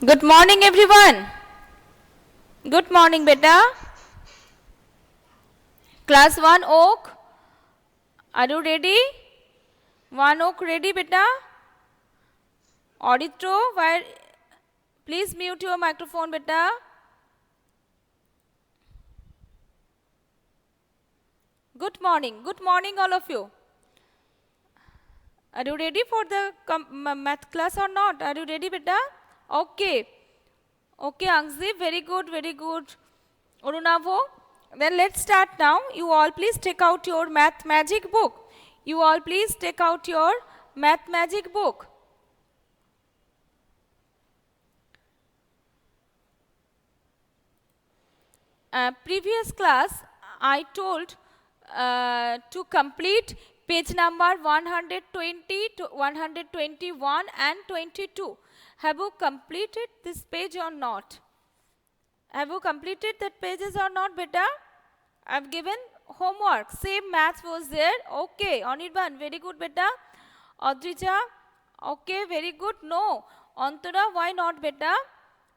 Good morning, everyone. Good morning, beta. Class 1 Oak. Are you ready? 1 Oak ready, beta? Auditro, where? Please mute your microphone, beta. Good morning. Good morning, all of you. Are you ready for the math class or not? Are you ready, beta? Okay. Okay, Angzi, very good, very good. Urunavo, then let's start now. You all please take out your math magic book. You all please take out your math magic book. Previous class, I told to complete page number 120 to 121 and 22. Have you completed this page or not? Have you completed that pages or not, beta? I've given homework. Same math was there. Okay, Anirban, very good, beta. Adrija, okay, very good. No. Antara, why not, beta?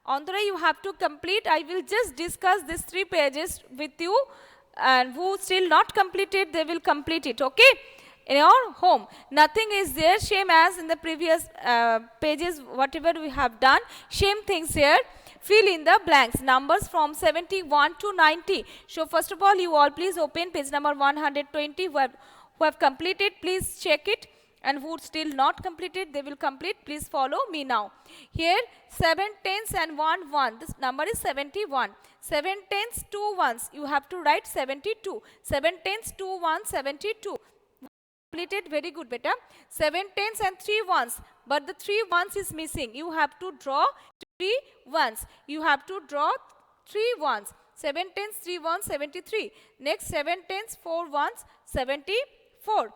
Antara, you have to complete. I will just discuss these 3 pages with you. And who still not completed, they will complete it. Okay? In your home. Nothing is there. Same as in the previous pages, whatever we have done. Same things here. Fill in the blanks. Numbers from 71 to 90. So first of all, you all please open page number 120. Who have completed, please check it. And who still not completed, they will complete. Please follow me now. Here, 7 tens and 1 1. This number is 71. 7 tens, 2 ones. You have to write 72. 7 tens, 2 1, 72. Completed, very good, beta. 7 tens and 3 ones. But the 3 ones is missing. You have to draw 3 ones. You have to draw 3 ones. 7 tens, 3 ones, 73. Next, 7 tens, 4 ones, 74.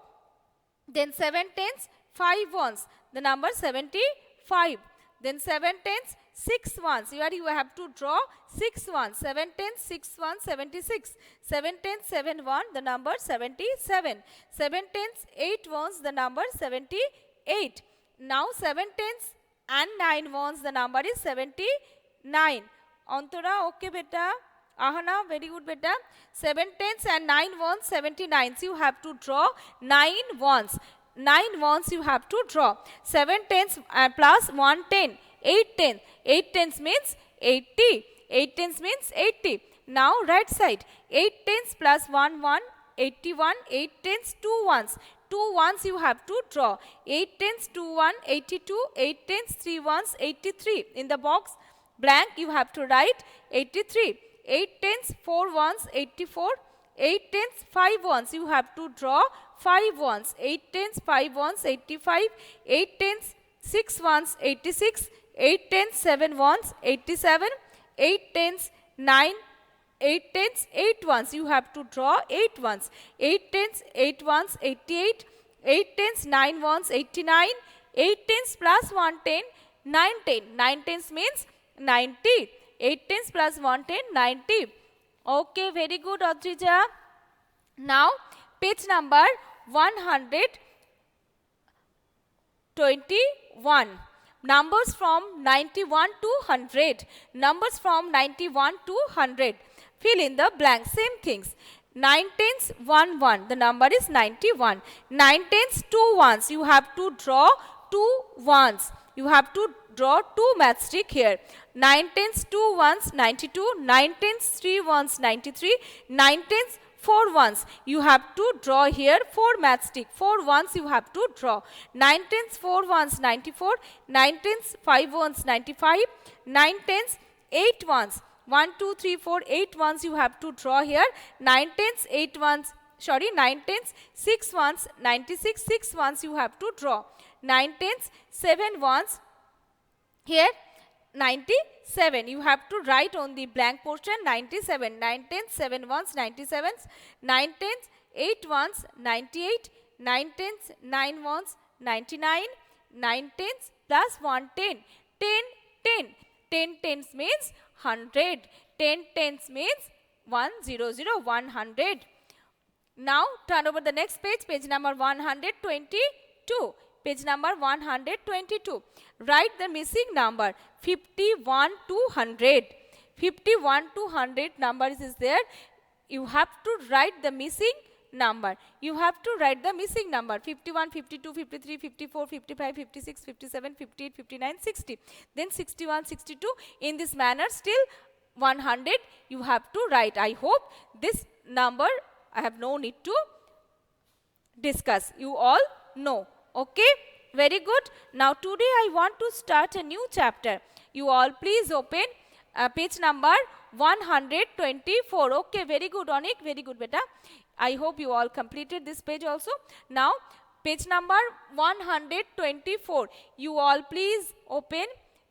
Then 7 tens, 5 ones, the number 75. Then 7 tens, 6 ones. Here you have to draw 6 ones. 7 tens, 6 ones, 76. 7 tens, 7 1, the number 77. 7 tens, 8 ones, the number 78. Now 7 tens and 9 ones, the number is 79. Antara, okay, beta. Ahana, very good, beta. 7 tens and 9 ones, 79. So you have to draw 9 ones. 9 ones you have to draw. 7 tens plus 1 10. 8 tens. 8 tens means 80. 8 tens means 80. Now right side. 8 tens plus 1 1. 81. 8 tens 2 ones. 2 ones you have to draw. 8 tens 2 1. 82. 8 tens 3 ones. 83. In the box blank you have to write 83. 8 tens, 4 ones, 84. 8 tens, 5 ones. You have to draw 5 ones. 8 tens, 5 ones, 85. 8 tens, 6 ones, 86. 8 tens, 7 ones, 87. 8 tens, 9. 8 tens, 8 ones. You have to draw 8 ones. 8 tens, 8 ones, 88. 8 tens, 9 ones, 89. 8 tens plus 1 10, 9 10. 9 tens means 90. 8 tens plus 1 10, 90. Okay, very good, Adrija. Now, page number 121. Numbers from 91 to 100. Numbers from 91 to 100. Fill in the blank. Same things. 9 tens, 1 1. The number is 91. 9 tens, 2 ones. You have to draw 2 ones. You have to draw 2 matchstick here. 9 tens, 2 ones, 92. 9 tens, 3 ones, 93. 9 tens, 4 ones. You have to draw here 4 matchstick. 4 ones you have to draw. 9 tens, 4 ones, 94. 9 tens, 5 ones, 95. 9 tens, 8 ones. 1, 2, 3, 4, 8 ones you have to draw here. 9 tens, 8 ones. Sorry, 9 tens, 6 ones, 96. 6 ones you have to draw. 9 tens, 7 ones. Here 97. You have to write on the blank portion 97. 9 tens, 7 ones, 97s. 9 tens, 8 ones, 98. 9 tens, 9 ones, 99. 9 tens plus 1 10. 10, 10. 10 tens means 100. 10 tens means 100, 100. Now turn over the next page, page number 122. page number 122. Write the missing number 51 to 100. 51 to 100 numbers is there. You have to write the missing number. You have to write the missing number 51, 52, 53, 54, 55, 56, 57, 58, 59, 60. Then 61, 62. In this manner still 100 you have to write. I hope this number I have no need to discuss. You all know. Okay? Very good. Now today I want to start a new chapter. You all please open page number 124. Okay, very good, Onik. Very good, beta. I hope you all completed this page also. Now, page number 124. You all please open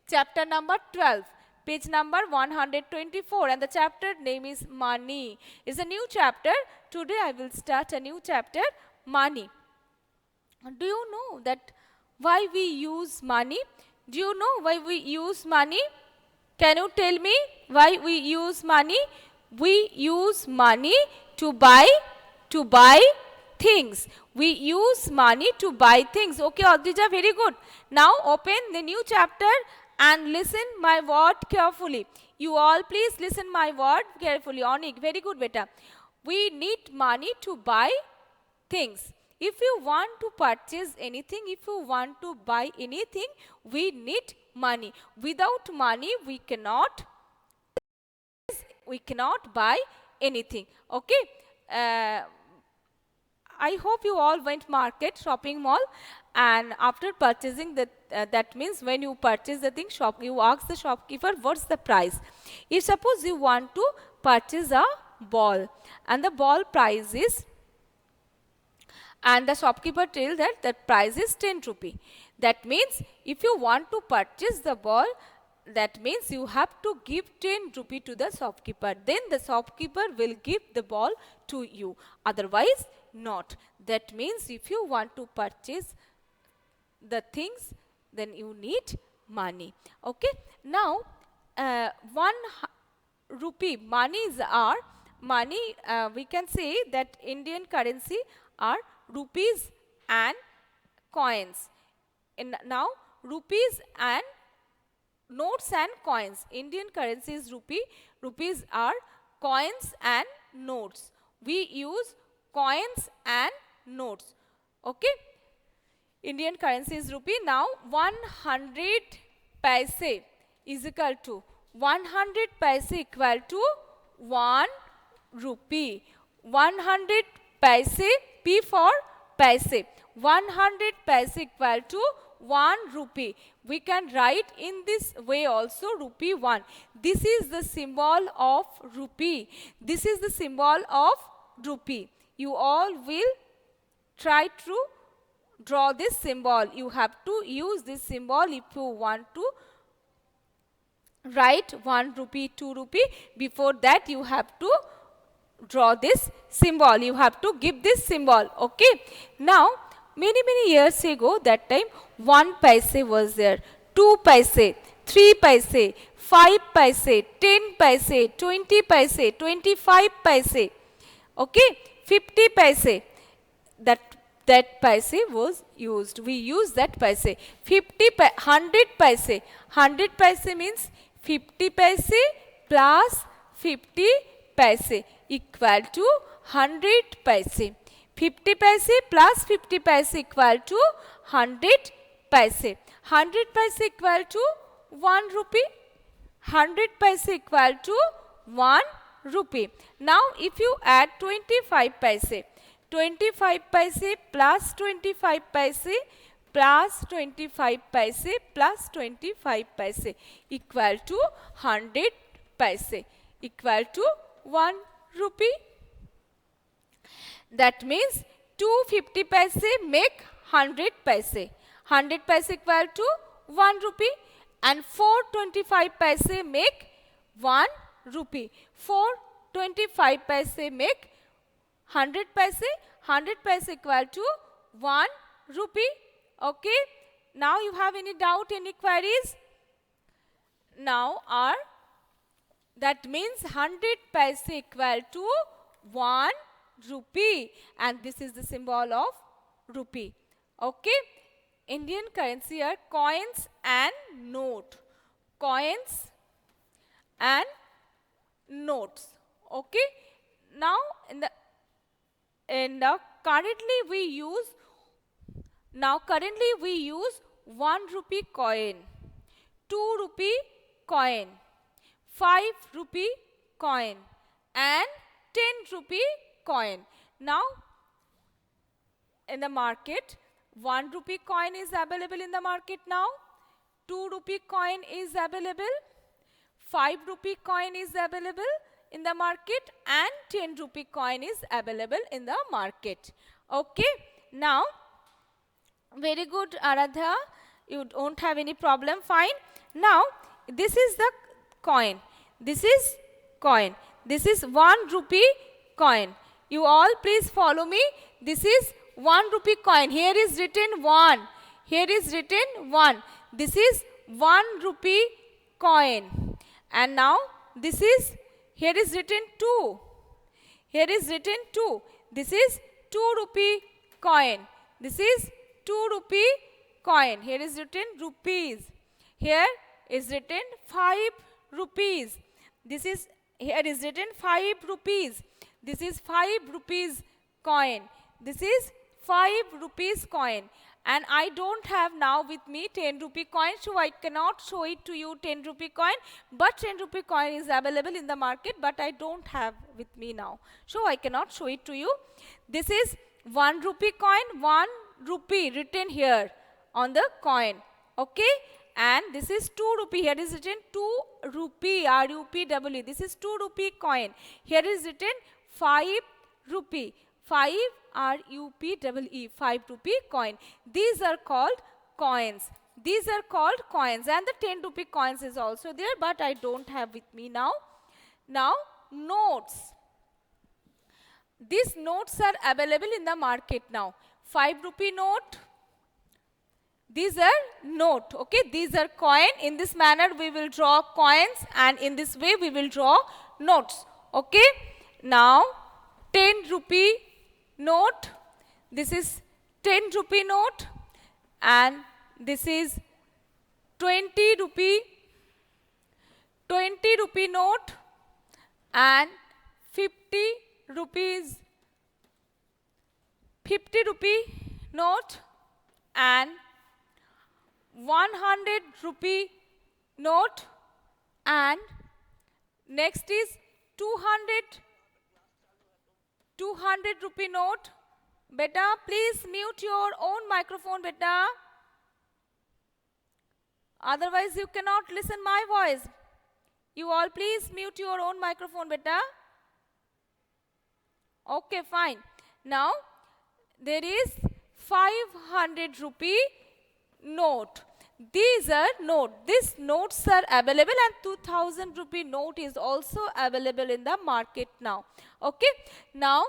chapter number 12. Page number 124, and the chapter name is Money. It's a new chapter. Today I will start a new chapter, Money. Do you know that why we use money? Do you know why we use money? Can you tell me why we use money? We use money to buy things. We use money to buy things. Okay, Adrija, very good. Now open the new chapter and listen my word carefully. You all please listen my word carefully. Onik, very good, beta. We need money to buy things. If you want to purchase anything, if you want to buy anything, we need money. Without money, we cannot buy anything. Okay? I hope you all went market, shopping mall, and after purchasing that means when you purchase the thing, you ask the shopkeeper what's the price. If suppose you want to purchase a ball and the ball price is, and the shopkeeper tells that the price is 10 rupee. That means if you want to purchase the ball, that means you have to give 10 rupee to the shopkeeper. Then the shopkeeper will give the ball to you. Otherwise, not. That means if you want to purchase the things, then you need money. Okay. Now, 1 rupee monies are money. We can say that Indian currency are rupees and coins. Now, rupees and notes and coins. Indian currency is rupee. Rupees are coins and notes. We use coins and notes. Okay. Indian currency is rupee. Now, 100 paise is equal to 100 paise equal to 1 rupee. 100 paise, P for paise. 100 paise equal to 1 rupee. We can write in this way also rupee 1. This is the symbol of rupee. This is the symbol of rupee. You all will try to draw this symbol. You have to use this symbol if you want to write 1 rupee, 2 rupee. Before that you have to draw this symbol. You have to give this symbol. Okay. Now, many years ago, that time 1 paise was there, 2 paise, 3 paise, 5 paise, 10 paise, 20 paise, 25 paise. Okay. 50 paise. That paise was used. We use that paise. 100 paise. 100 paise means 50 paise plus 50 paise equal to 100 paise. 50 paise plus 50 paise equal to 100 paise. 100 paise equal to 1 rupee. 100 paise equal to 1 rupee. Now, if you add 25 paise, 25 paise plus 25 paise plus 25 paise plus 25 paise equal to 100 paise equal to 1 rupee. That means 250 paise make 100 paise. 100 paise equal to 1 rupee and 425 paise make 1 rupee. 425 paise make 100 paise. 100 paise equal to 1 rupee. Okay. Now you have any doubt, any queries? Now that means 100 paise equal to 1 rupee, and this is the symbol of rupee. Okay. Indian currency are coins and note. Coins and notes. Okay. Now currently we use 1 rupee coin, 2 rupee coin, 5 rupee coin and 10 rupee coin. Now in the market, 1 rupee coin is available in the market now, 2 rupee coin is available, 5 rupee coin is available in the market and 10 rupee coin is available in the market. Okay. Now, very good, Aradhya. You don't have any problem. Fine. Now, this is the coin. This is coin. This is 1 rupee coin. You all please follow me. This is 1 rupee coin. Here is written 1. Here is written 1. This is 1 rupee coin. And now this is, here is written 2. Here is written 2. This is 2 rupee coin. This is 2 rupee coin. Here is written rupees. Here is written 5 rupees. This is, here is written 5 rupees. This is 5 rupees coin. This is 5 rupees coin. And I don't have now with me 10 rupee coin, so I cannot show it to you 10 rupee coin. But 10 rupee coin is available in the market, but I don't have with me now, so I cannot show it to you. This is 1 rupee coin, 1 rupee written here on the coin. Okay. And this is 2 rupee. Here is written 2 rupee, R-U-P-E-E. This is 2 rupee coin. Here is written 5 rupee. 5 R-U-P-E-E, 5 rupee coin. These are called coins. These are called coins. And the 10 rupee coins is also there, but I don't have with me now. Now, notes. These notes are available in the market now. 5 rupee note. These are note. Okay, these are coin. In this manner, we will draw coins, and in this way, we will draw notes. Okay. Now, 10 rupee note. This is 10 rupee note, and this is 20 rupee note, and 50 rupee note, and 100 rupee note, and next is 200 rupee note. Beta, please mute your own microphone, beta. Otherwise, you cannot listen my voice. You all please mute your own microphone, beta. Okay, fine. Now, there is 500 rupee note. These are note. These notes are available, and 2000 rupee note is also available in the market now. Okay. Now,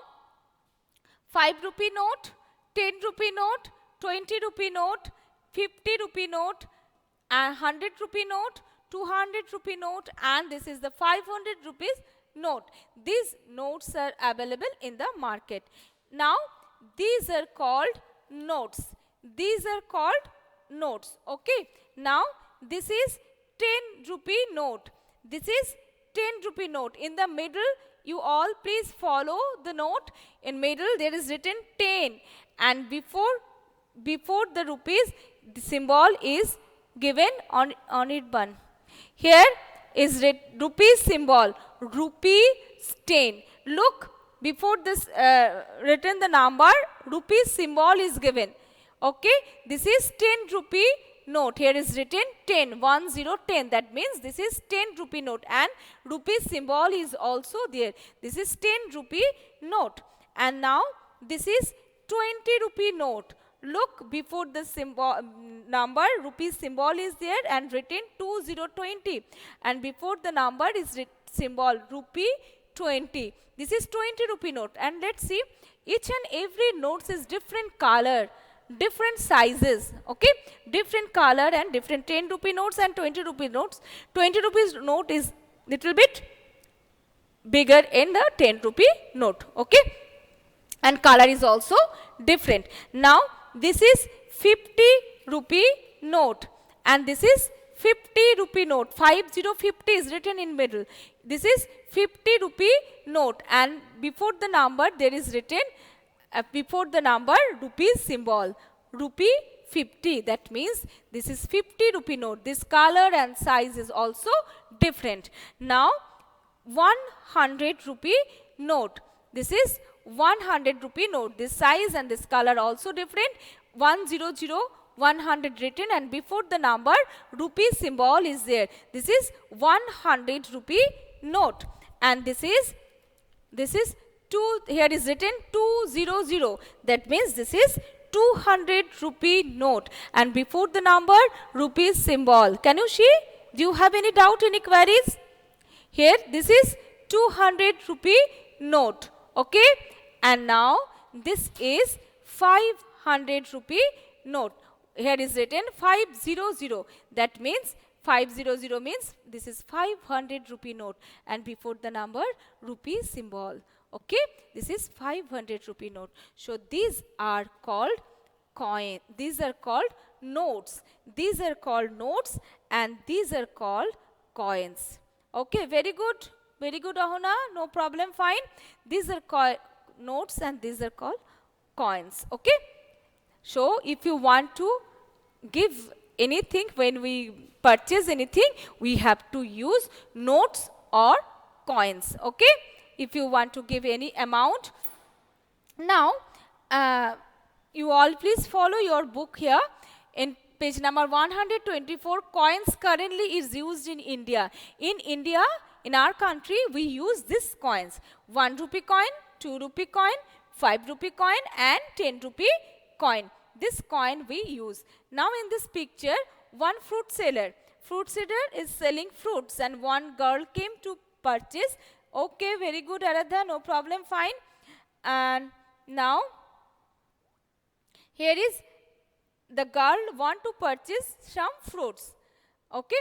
5 rupee note, 10 rupee note, 20 rupee note, 50 rupee note, and 100 rupee note, 200 rupee note, and this is the 500 rupees note. These notes are available in the market. Now, these are called notes. These are called notes. Okay. Now, this is 10 rupee note. This is 10 rupee note. In the middle, you all please follow the note. In middle, there is written 10, and before the rupees, the symbol is given on it bun. Here is rupee symbol, rupee 10. Look, before this written the number, rupee symbol is given. Okay, this is 10 rupee note. Here is written 10, 10, 10. That means this is 10 rupee note, and rupee symbol is also there. This is 10 rupee note. And now this is 20 rupee note. Look, before the symbol number, rupee symbol is there and written 2020. And before the number is symbol rupee 20. This is 20 rupee note. And let's see, each and every notes is different color, different sizes. Okay, different color and different 10 rupee notes and 20 rupee notes. 20 rupees note is little bit bigger in the 10 rupee note. Okay, and color is also different. Now, this is 50 rupee note, and this is 50 rupee note. 5050 is written in middle. This is 50 rupee note, and before the number there is written before the number rupees symbol, rupee 50. That means this is 50 rupee note. This color and size is also different. Now 100 rupee note. This is 100 rupee note. This size and this color also different. 100 100 written, and before the number rupee symbol is there. This is 100 rupee note, and this is 2, here is written 200. That means this is 200 rupee note, and before the number rupees symbol. Can you see? Do you have any doubt, any queries? Here this is 200 rupee note. Okay, and now this is 500 rupee note. Here is written 500. That means 500 means this is 500 rupee note, and before the number rupee symbol. Okay, this is 500 rupee note. So these are called coin. These are called notes. These are called notes, and these are called coins. Okay, very good. Very good, Ahuna. No problem, fine. These are notes, and these are called coins. Okay. So if you want to give anything, when we purchase anything, we have to use notes or coins. Okay. If you want to give any amount. Now, you all please follow your book here. In page number 124, coins currently is used in India. In India, in our country, we use these coins. 1 rupee coin, 2 rupee coin, 5 rupee coin, and 10 rupee coin. This coin we use. Now in this picture, one fruit seller. Fruit seller is selling fruits, and one girl came to purchase. Okay, very good, Aradha, no problem, fine. And now, here is the girl want to purchase some fruits. Okay,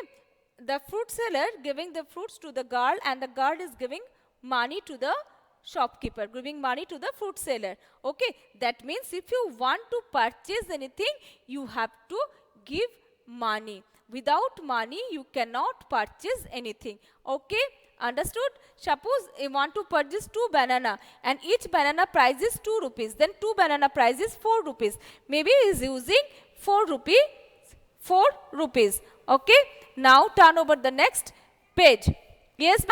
the fruit seller giving the fruits to the girl, and the girl is giving money to the shopkeeper, giving money to the fruit seller. Okay, that means if you want to purchase anything, you have to give money. Without money, you cannot purchase anything. Okay, understood? Suppose you want to purchase 2 banana, and each banana price is 2 rupees. Then 2 banana price is 4 rupees. Maybe he is using 4 rupees. Okay, now turn over the next page. Yes,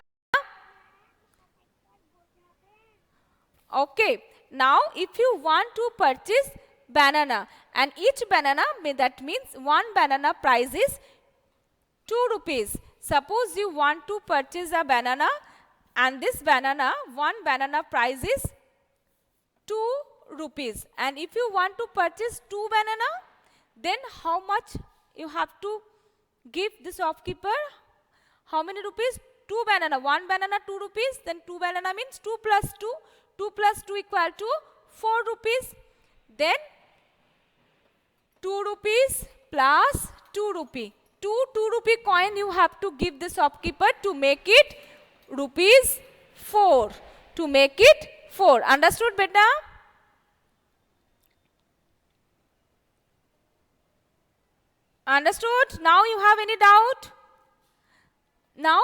okay, now if you want to purchase banana, and each banana, that means 1 banana price is 2 rupees. Suppose you want to purchase a banana, and this banana, 1 banana price is 2 rupees. And if you want to purchase 2 banana, then how much you have to give the shopkeeper? How many rupees? 2 banana. 1 banana 2 rupees. Then 2 banana means 2 plus 2. 2 plus 2 equal to 4 rupees. Then 2 rupees plus 2 rupee. 2 rupee coin you have to give the shopkeeper to make it rupees 4. To make it 4. Understood, beta? Understood? Now you have any doubt? Now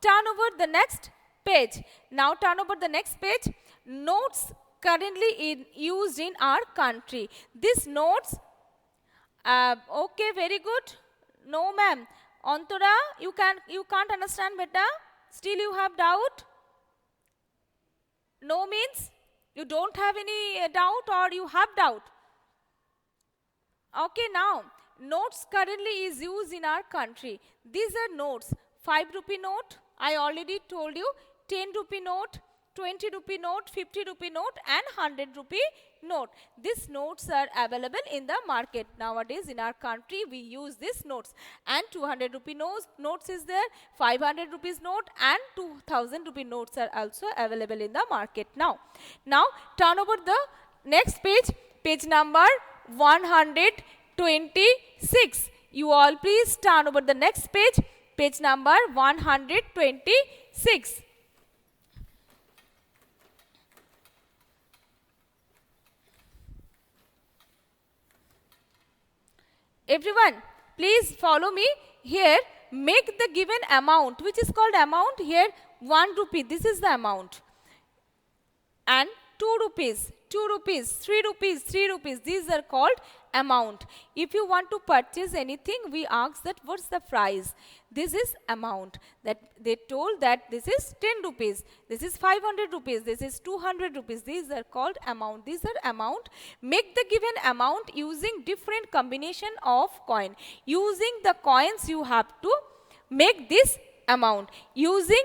turn over the next page. Now turn over the next page. Notes currently used in our country. These notes, okay, very good. No, ma'am. Antara, you can't understand, beta. Still you have doubt? No means you don't have any doubt, or you have doubt. Okay, now notes currently is used in our country. These are notes. 5 rupee note, I already told you. 10 rupee note, 20 rupee note, 50 rupee note, and 100 rupee note. These notes are available in the market. Nowadays in our country we use these notes. And 200 rupee notes is there, 500 rupees note, and 2000 rupee notes are also available in the market now. Now turn over the next page, page number 126. You all please turn over the next page, page number 126. everyone, please follow me here. Make the given amount, which is called amount here, 1 rupee. This is the amount. And 2 rupees, 2 rupees, 3 rupees, 3 rupees. These are called amount. If you want to purchase anything, we ask that what's the price. This is amount. That they told that this is 10 rupees, this is 500 rupees, this is 200 rupees. These are called amount. These are amount. Make the given amount using different combination of coin. Using the coins you have to make this amount. Using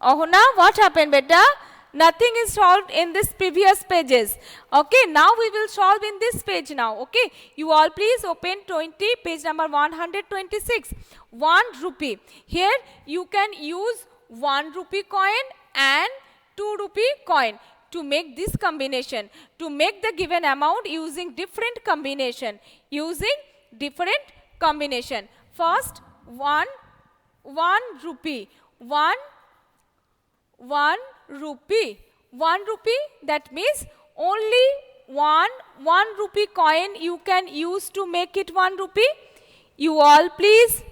Ahuna, what happened, beta? Nothing is solved in this previous pages. Okay, now we will solve in this page now. Okay, you all please open 20, page number 126. 1 rupee. Here you can use 1 rupee coin and 2 rupee coin to make this combination. To make the given amount using different combination. Using different combination. First, 1 rupee. 1 rupee. 1 rupee, that means only one rupee coin you can use to make it 1 rupee. You all please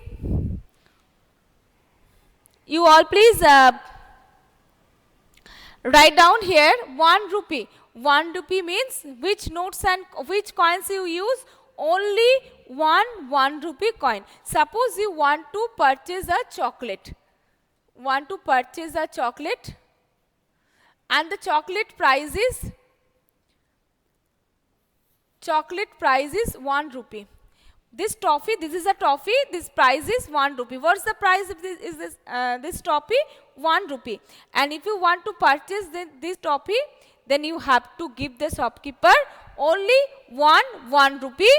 write down here 1 rupee. 1 rupee means which notes and which coins you use? Only one rupee coin. Suppose you want to purchase a chocolate. And the chocolate price is 1 rupee. This toffee, this is a toffee, this price is 1 rupee. What's the price of this toffee? 1 rupee. And if you want to purchase this toffee, then you have to give the shopkeeper only 1 rupee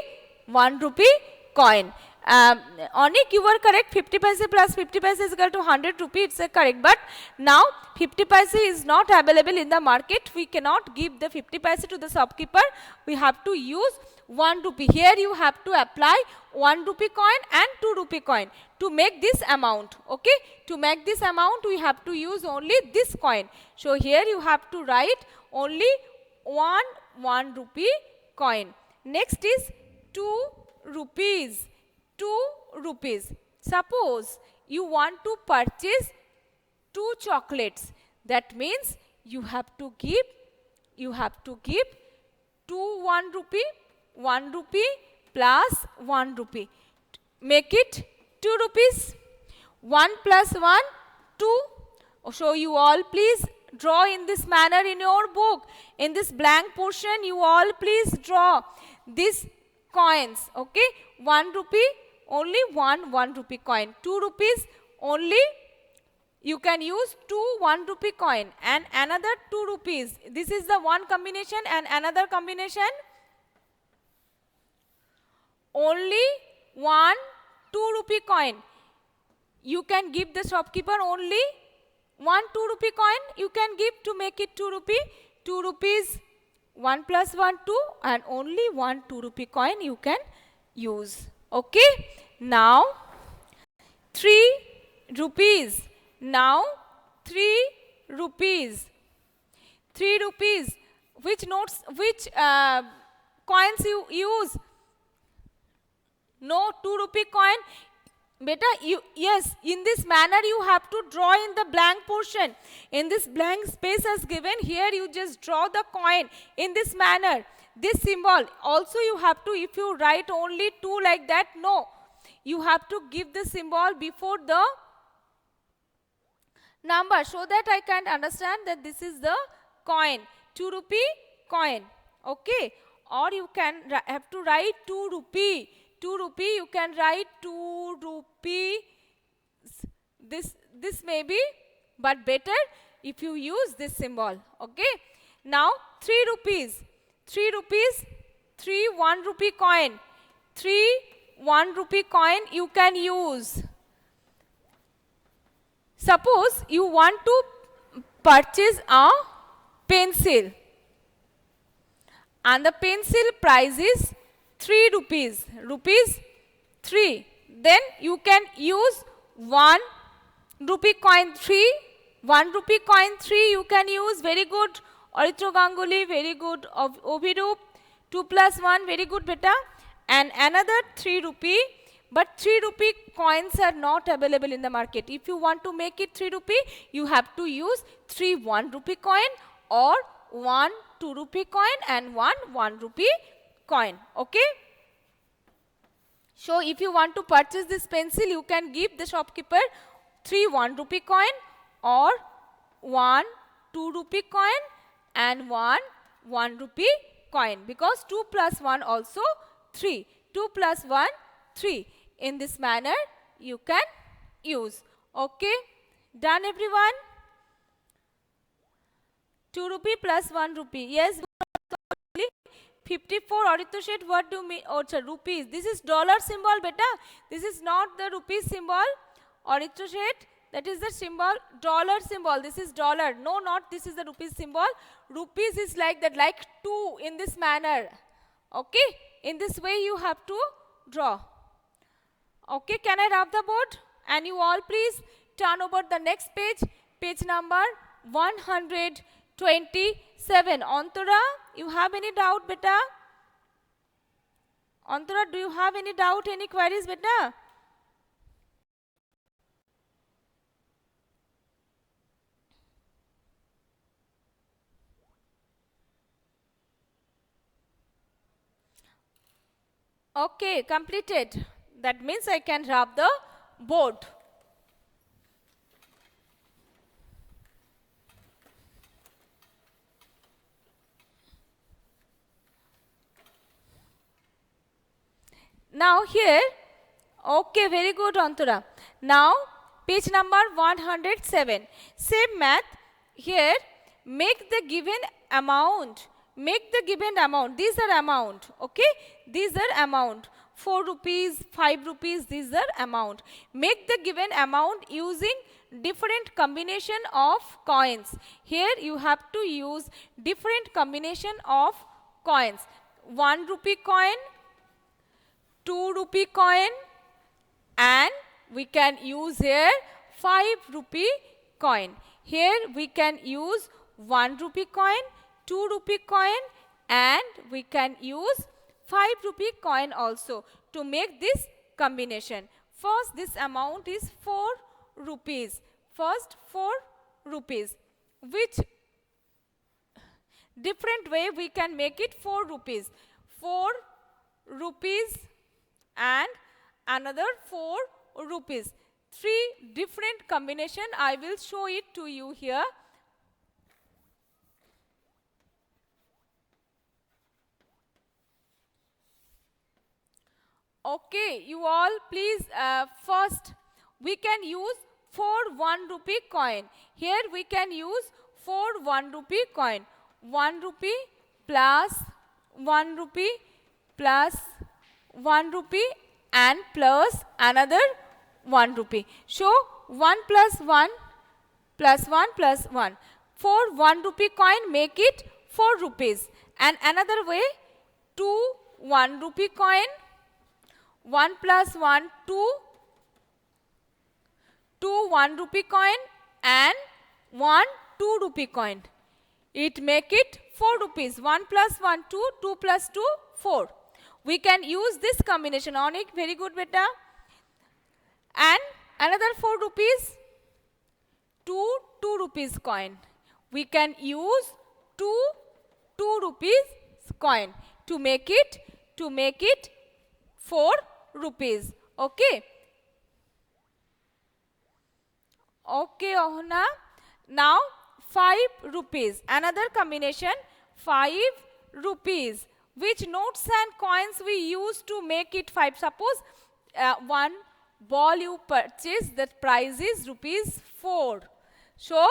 coin. Onik, you were correct. 50 paise plus 50 paise is equal to 100 rupee. It's correct. But now 50 paise is not available in the market. We cannot give the 50 paise to the shopkeeper. We have to use 1 rupee. Here you have to apply 1 rupee coin and 2 rupee coin to make this amount. Okay. To make this amount, we have to use only this coin. So here you have to write only 1 rupee coin. Next is 2 rupees. 2 rupees. Suppose you want to purchase 2 chocolates. That means you have to give 2 1 rupee plus 1 rupee. Make it 2 rupees. 1 plus 1, 2. So you all please draw in this manner in your book. In this blank portion, you all please draw these coins. Okay. 1 rupee, only 1 rupee coin. 2 rupees, only you can use 2 1 rupee coin. And another 2 rupees. This is the one combination and another combination. Only 1 2 rupee coin. You can give the shopkeeper only 1 2 rupee coin. You can give to make it 2 rupee. 2 rupees, 1 plus 1, 2. And only 1 2 rupee coin you can use. Okay. Now 3 rupees. Now 3 rupees. 3 rupees. Which notes, which coins you use? No 2 rupee coin. Beta, yes, in this manner you have to draw in the blank portion. In this blank space as given, here you just draw the coin in this manner. This symbol. Also you have to, if you write only 2 like that, no. You have to give the symbol before the number so that I can understand that this is the coin. 2 rupee coin. Okay. Or you can have to write 2 rupee. 2 rupee, you can write 2 rupee. This may be, but better if you use this symbol. Okay. Now 3 rupees. 3 rupees, 3 1 rupee coin. 3 1 rupee coin you can use. Suppose you want to purchase a pencil and the pencil price is 3 rupees. Rupees 3. Then you can use 1 rupee coin 3. 1 rupee coin 3 you can use. Very good. Aritro Ganguly, very good. Obhirup, 2 plus 1, very good beta. And another 3 rupee, but 3 rupee coins are not available in the market. If you want to make it 3 rupee, you have to use 3 1 rupee coin or 1 2 rupee coin and 1 1 rupee coin. Okay. So if you want to purchase this pencil, you can give the shopkeeper 3 1 rupee coin or 1 2 rupee coin and 1 1 rupee coin, because 2 plus 1 also 3. 2 plus 1, 3. In this manner, you can use. Okay. Done, everyone? 2 rupee plus 1 rupee. Yes. 54 Aditya Sheth, what do you mean? Oh, sir, rupees. This is dollar symbol, beta. This is not the rupees symbol. Aditya Sheth, that is the symbol, dollar symbol. This is dollar. No, not this is the rupees symbol. Rupees is like that, like 2 in this manner. Okay. In this way you have to draw. Okay. Can I rub the board? And you all please turn over the next page. Page number 127. Antara, you have any doubt, beta? Antara, do you have any doubt, any queries, beta? Okay, completed. That means I can rub the board. Now here, okay, very good, Antara. Now, page number 107. Same math. Here, make the given amount. Make the given amount. These are amount. Okay, these are amount. 4 rupees, 5 rupees, these are amount. Make the given amount using different combination of coins. Here you have to use different combination of coins. 1 rupee coin, 2 rupee coin, and we can use here 5 rupee coin. Here we can use 1 rupee coin, 2 rupee coin, and we can use 5 rupee coin also to make this combination. First, this amount is 4 rupees. First 4 rupees. Which different way we can make it 4 rupees? 4 rupees and another 4 rupees. 3 different combination. I will show it to you here. Okay, you all please, first we can use 4 1 rupee coin. Here we can use 4 1 rupee coin. 1 rupee plus 1 rupee plus 1 rupee and plus another 1 rupee. So 1 plus 1 plus 1 plus 1. 4 1 rupee coin make it 4 rupees. And another way, 2 1 rupee coin, 1 plus 1 2, 2 1 rupee coin and 1 2 rupee coin. It make it 4 rupees. 1 plus 1 2, 2 plus 2 4. We can use this combination. Onik, very good beta. And another 4 rupees, 2 2 rupees coin. We can use 2 2 rupees coin to make it 4 rupees. Okay. Okay, Ohna. Now 5 rupees. Another combination, 5 rupees. Which notes and coins we use to make it 5? Suppose one ball you purchase, that price is rupees 4. So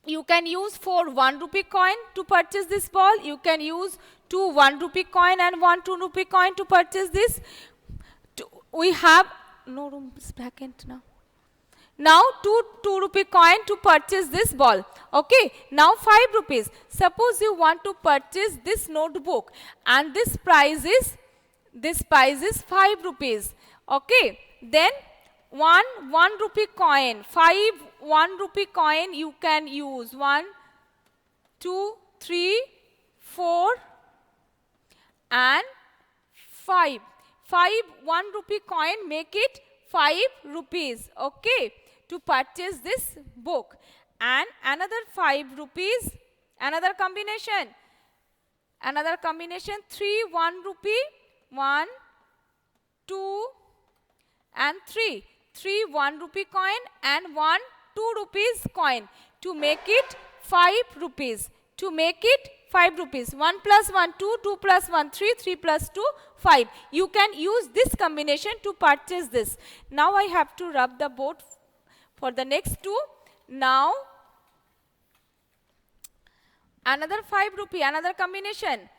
you can use 4 1 rupee coin to purchase this ball. You can use 2 1 rupee coin and 1 2 rupee coin to purchase this. We have no room vacant now. Now 2 2 rupee coin to purchase this ball. Okay. Now 5 rupees. Suppose you want to purchase this notebook and this price is 5 rupees. Okay. Then 1 1 rupee coin, 5 1 rupee coin you can use. 1 2, 3, 4 and 5. 5 1 rupee coin make it 5 rupees. Okay, to purchase this book. And another 5 rupees, another combination, 3 1 rupee, 1, 2 and 3. 3 1 rupee coin and 1 2 rupees coin to make it 5 rupees. To make it 5 rupees. 1 plus 1, 2, 2 plus 1, 3, 3 plus 2, 5. You can use this combination to purchase this. Now I have to rub the board for the next two. Now another 5 rupee, another combination.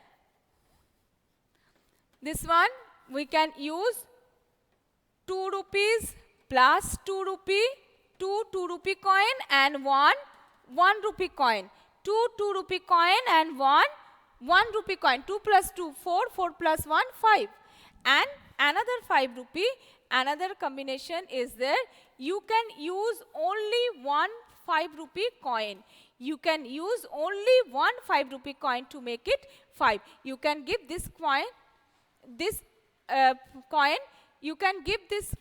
This one we can use 2 rupees plus 2 rupee, 2 2 rupee coin and 1 1 rupee coin. 2 2 rupee coin and 1 1 rupee coin. 2 plus 2, 4, 4 plus 1, 5. And another 5 rupee, another combination is there. You can use only 1 5 rupee coin. You can use only 1 5 rupee coin to make it 5. You can give this coin, you can give this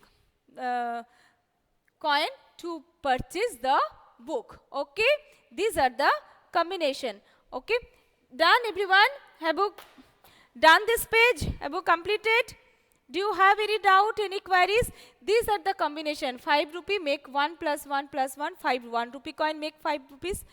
coin to purchase the book. Okay, these are the combination. Okay, done everyone? Have you done this page? Have you completed? Do you have any doubt, any queries? These are the combination. 5 rupee make 1 plus 1 plus 1, 5 1 rupee coin make 5 rupees,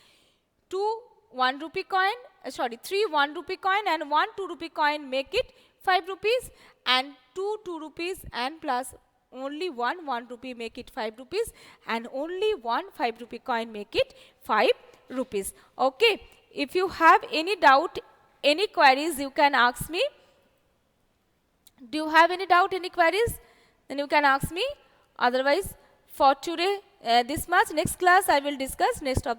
2 1 rupee coin, 3 1 rupee coin and 1 2 rupee coin make it 5 rupees, and 2 2 rupees and plus only 1 1 rupee make it 5 rupees, and only 1 5 rupee coin make it 5 rupees. Okay, if you have any doubt, any queries, you can ask me. Do you have any doubt, any queries? Then you can ask me. Otherwise, for today, this much. Next class I will discuss next topic.